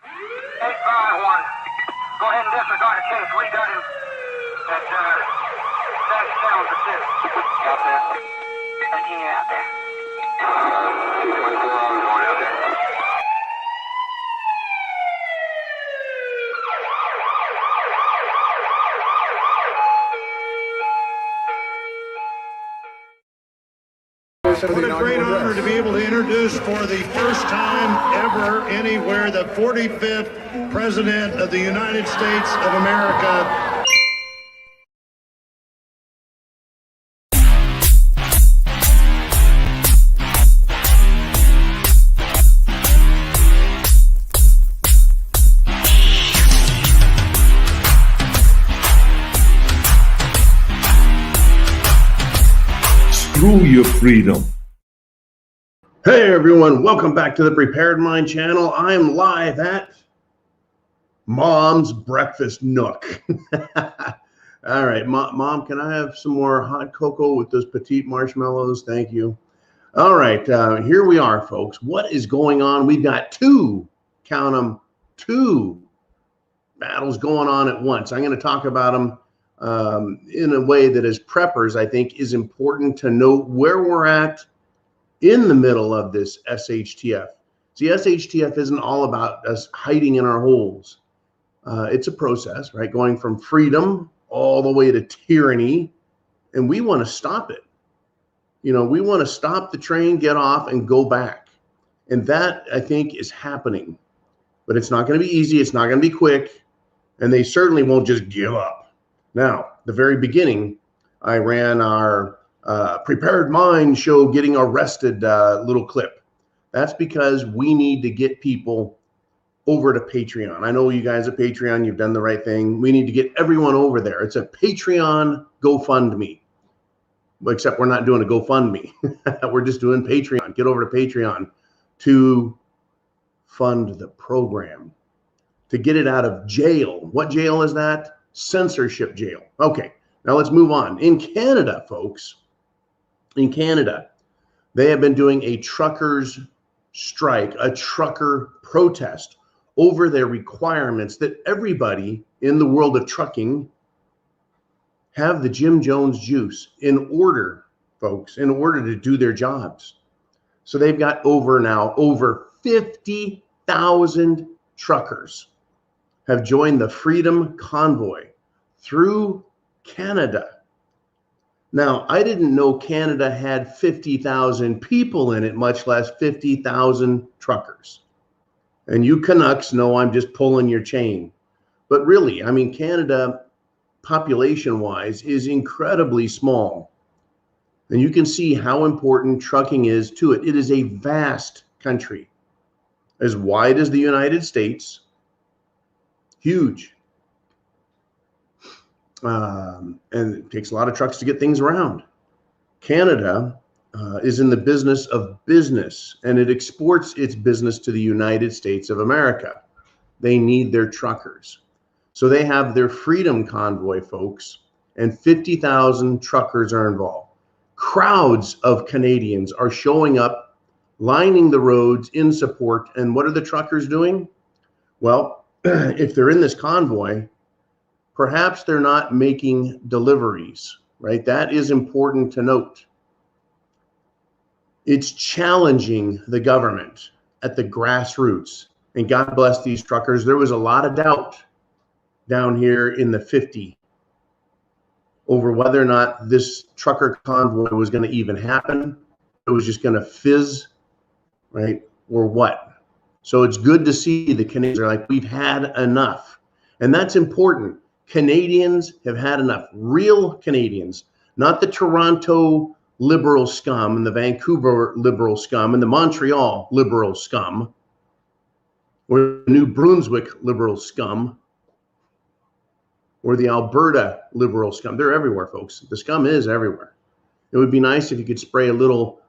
851. Go ahead and disregard the case. We got him at Dash Channel Assist. Out there. 13, you're out there. 24 hours going out there. What a great honor to be able to introduce for the first time ever anywhere the 45th President of the United States of America. Screw your freedom. Hey everyone, welcome back to the Prepared Mind channel. I am live at Mom's Breakfast Nook. All right, Mom, can I have some more hot cocoa with those petite marshmallows? Thank you. All right, here we are, folks. What is going on? We've got two, count them, two battles going on at once. I'm going to talk about them in a way that as preppers, I think is important to know where we're at in the middle of this SHTF. See, SHTF isn't all about us hiding in our holes. It's a process, right? Going from freedom all the way to tyranny, and we want to stop it. You know, we want to stop the train, get off, and go back. And that, I think, is happening. But it's not going to be easy. It's not going to be quick. And they certainly won't just give up. Now, the very beginning, I ran our Prepared Mind show getting arrested little clip. That's because we need to get people over to Patreon. I know you guys at Patreon, you've done the right thing. We need to get everyone over there. It's a Patreon GoFundMe. Except we're not doing a GoFundMe. We're just doing Patreon. Get over to Patreon to fund the program, to get it out of jail. What jail is that? Censorship jail. Okay, now let's move on. In Canada, folks, in Canada, they have been doing a truckers' strike, a trucker protest over their requirements that everybody in the world of trucking have the Jim Jones juice in order, folks, in order to do their jobs. So they've got over 50,000 truckers have joined the Freedom Convoy through Canada. Now, I didn't know Canada had 50,000 people in it, much less 50,000 truckers. And you Canucks know I'm just pulling your chain. But really, I mean, Canada, population-wise, is incredibly small. And you can see how important trucking is to it. It is a vast country, as wide as the United States. Huge. And it takes a lot of trucks to get things around. Canada is in the business of business, and it exports its business to the United States of America. They need their truckers. So they have their Freedom Convoy, folks, and 50,000 truckers are involved. Crowds of Canadians are showing up, lining the roads in support. And what are the truckers doing? Well, if they're in this convoy, perhaps they're not making deliveries, right? That is important to note. It's challenging the government at the grassroots. And God bless these truckers. There was a lot of doubt down here in the 50 over whether or not this trucker convoy was going to even happen. It was just going to fizz, right? Or what? So it's good to see the Canadians are like, we've had enough. And that's important. Canadians have had enough. Real Canadians, not the Toronto liberal scum and the Vancouver liberal scum and the Montreal liberal scum or the New Brunswick liberal scum or the Alberta liberal scum. They're everywhere, folks. The scum is everywhere. It would be nice if you could spray a little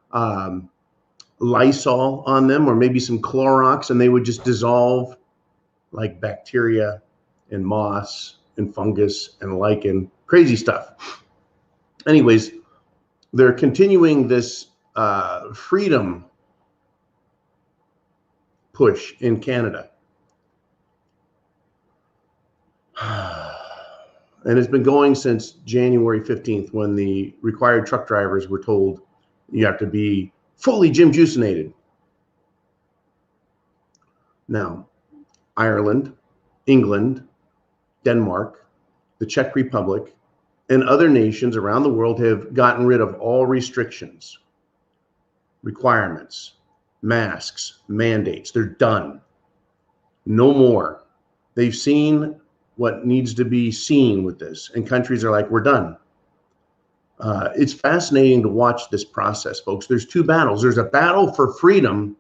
Lysol on them or maybe some Clorox and they would just dissolve like bacteria and moss and fungus and lichen, crazy stuff. Anyways, they're continuing this freedom push in Canada. And it's been going since January 15th, when the required truck drivers were told you have to be fully Jim Juicinated. Now, Ireland, England, Denmark, the Czech Republic, and other nations around the world have gotten rid of all restrictions, requirements, masks, mandates. They're done. No more. They've seen what needs to be seen with this, and countries are like, we're done. It's fascinating to watch this process, folks. There's two battles. There's a battle for freedom,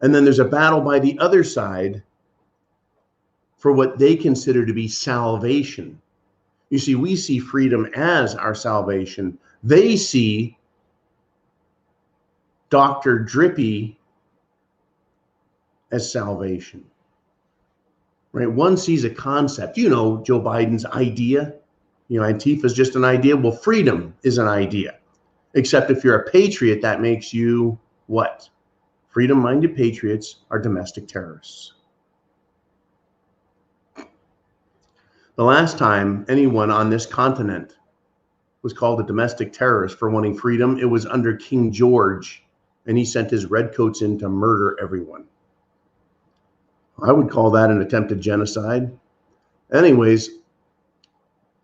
and then there's a battle by the other side for what they consider to be salvation. You see, we see freedom as our salvation. They see Dr. Drippy as salvation. Right? One sees a concept. You know, Joe Biden's idea. You know, Antifa is just an idea. Well, freedom is an idea. Except if you're a patriot, that makes you what? Freedom-minded patriots are domestic terrorists. The last time anyone on this continent was called a domestic terrorist for wanting freedom, it was under King George, and he sent his redcoats in to murder everyone. I would call that an attempted genocide. Anyways,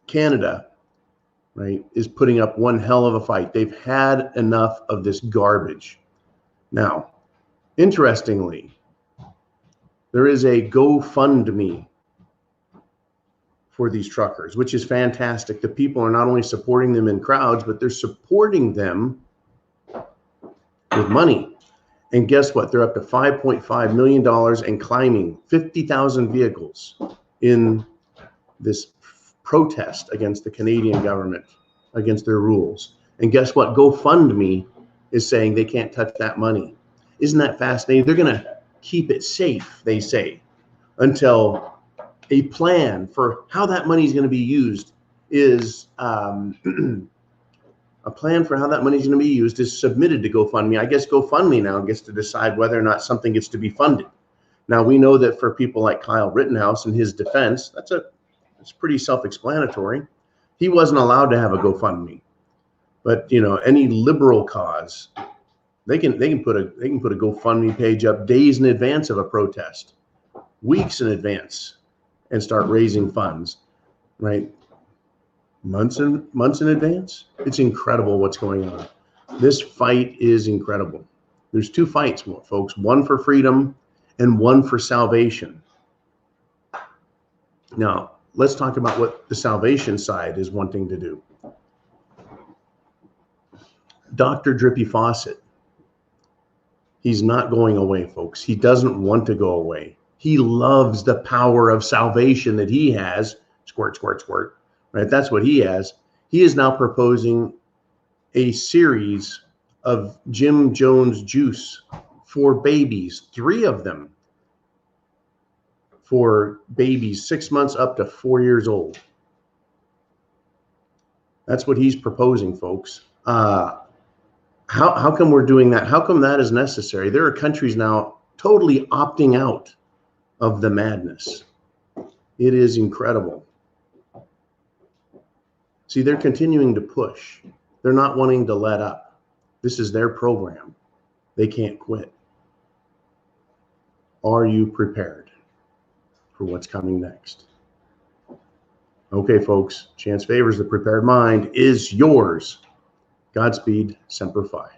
Canada, right, is putting up one hell of a fight. They've had enough of this garbage. Now, interestingly, there is a GoFundMe for these truckers, which is fantastic. The people are not only supporting them in crowds, but they're supporting them with money. And guess what? They're up to $5.5 million and climbing 50,000 vehicles in this protest against the Canadian government, against their rules. And guess what? GoFundMe is saying they can't touch that money. Isn't that fascinating? They're going to keep it safe, they say, until a plan for how that money is going to be used is a plan for how that money is going to be used is submitted to GoFundMe. I guess GoFundMe now gets to decide whether or not something gets to be funded. Now, we know that for people like Kyle Rittenhouse and his defense, it's pretty self-explanatory. He wasn't allowed to have a GoFundMe. But, you know, any liberal cause, they can put a GoFundMe page up days in advance of a protest, weeks in advance, and start raising funds, right? Months in advance. It's incredible what's going on. This fight is incredible. There's two fights, folks, one for freedom and one for salvation. Now, let's talk about what the salvation side is wanting to do. Dr. Drippy Faucet, he's not going away, folks. He doesn't want to go away. He loves the power of salvation that he has. Squirt, squirt, squirt. Right? That's what he has. He is now proposing a series of Jim Jones juice for babies, 3 of them for babies 6 months up to 4 years old. That's what he's proposing, folks. How come we're doing that? How come that is necessary? There are countries now totally opting out of the madness. It is incredible. See, they're continuing to push. They're not wanting to let up. This is their program. They can't quit. Are you prepared for what's coming next? Okay, folks, chance favors the prepared mind is yours. Godspeed, Semper Fi.